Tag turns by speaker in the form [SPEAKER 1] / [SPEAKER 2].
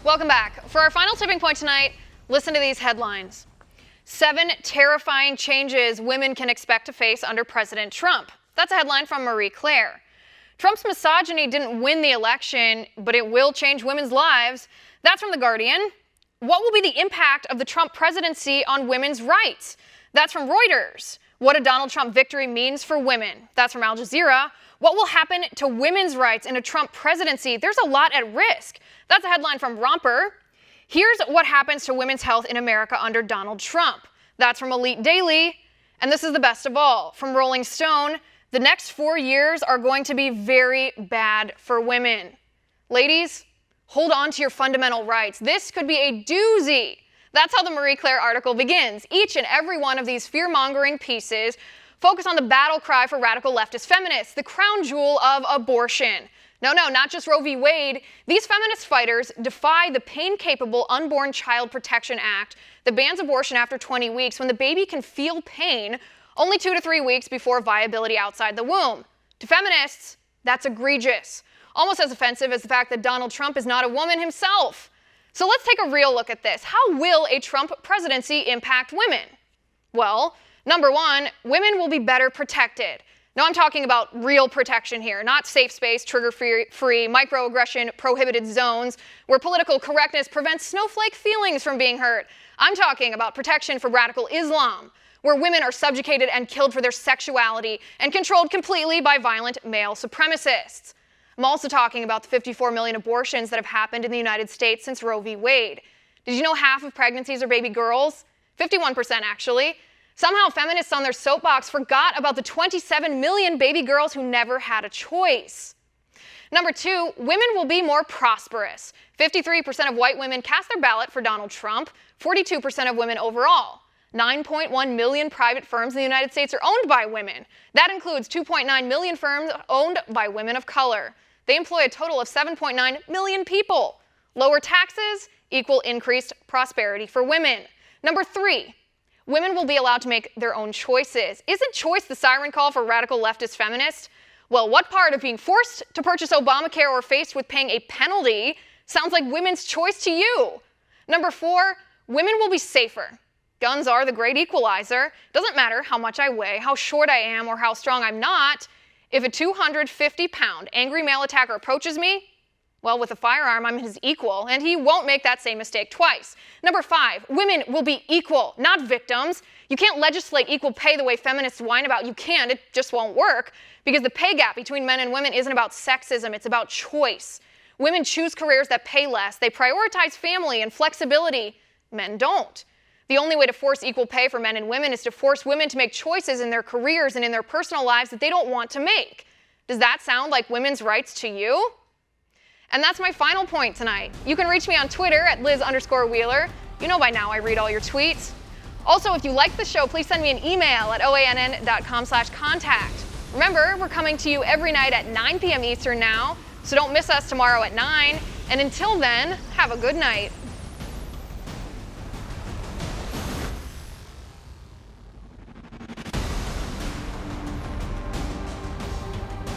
[SPEAKER 1] Welcome back. For our final tipping point tonight, listen to these headlines. 7 terrifying changes women can expect to face under President Trump. That's a headline from Marie Claire. Trump's misogyny didn't win the election, but it will change women's lives. That's from The Guardian. What will be the impact of the Trump presidency on women's rights? That's from Reuters. What a Donald Trump victory means for women. That's from Al Jazeera. What will happen to women's rights in a Trump presidency? There's a lot at risk. That's a headline from Romper. Here's what happens to women's health in America under Donald Trump. That's from Elite Daily. And this is the best of all. From Rolling Stone, the next 4 years are going to be very bad for women. Ladies, hold on to your fundamental rights. This could be a doozy. That's how the Marie Claire article begins. Each and every one of these fear-mongering pieces focus on the battle cry for radical leftist feminists, the crown jewel of abortion. No, not just Roe v. Wade. These feminist fighters defy the pain-capable Unborn Child Protection Act that bans abortion after 20 weeks when the baby can feel pain only 2 to 3 weeks before viability outside the womb. To feminists, that's egregious. Almost as offensive as the fact that Donald Trump is not a woman himself. So let's take a real look at this. How will a Trump presidency impact women? Well, number one, women will be better protected. Now I'm talking about real protection here, not safe space, trigger-free, microaggression, prohibited zones, where political correctness prevents snowflake feelings from being hurt. I'm talking about protection from radical Islam, where women are subjugated and killed for their sexuality and controlled completely by violent male supremacists. I'm also talking about the 54 million abortions that have happened in the United States since Roe v. Wade. Did you know half of pregnancies are baby girls? 51% actually. Somehow feminists on their soapbox forgot about the 27 million baby girls who never had a choice. Number two, women will be more prosperous. 53% of white women cast their ballot for Donald Trump, 42% of women overall. 9.1 million private firms in the United States are owned by women. That includes 2.9 million firms owned by women of color. They employ a total of 7.9 million people. Lower taxes equal increased prosperity for women. Number three, women will be allowed to make their own choices. Isn't choice the siren call for radical leftist feminists? Well, what part of being forced to purchase Obamacare or faced with paying a penalty sounds like women's choice to you? Number four, women will be safer. Guns are the great equalizer. Doesn't matter how much I weigh, how short I am, or how strong I'm not. If a 250-pound angry male attacker approaches me, well, with a firearm, I'm his equal, and he won't make that same mistake twice. Number five, women will be equal, not victims. You can't legislate equal pay the way feminists whine about. You can, it just won't work, because the pay gap between men and women isn't about sexism, it's about choice. Women choose careers that pay less. They prioritize family and flexibility. Men don't. The only way to force equal pay for men and women is to force women to make choices in their careers and in their personal lives that they don't want to make. Does that sound like women's rights to you? And that's my final point tonight. You can reach me on Twitter at Liz_Wheeler. You know by now I read all your tweets. Also, if you like the show, please send me an email at oann.com/contact. Remember, we're coming to you every night at 9 p.m. Eastern now, so don't miss us tomorrow at 9. And until then, have a good night.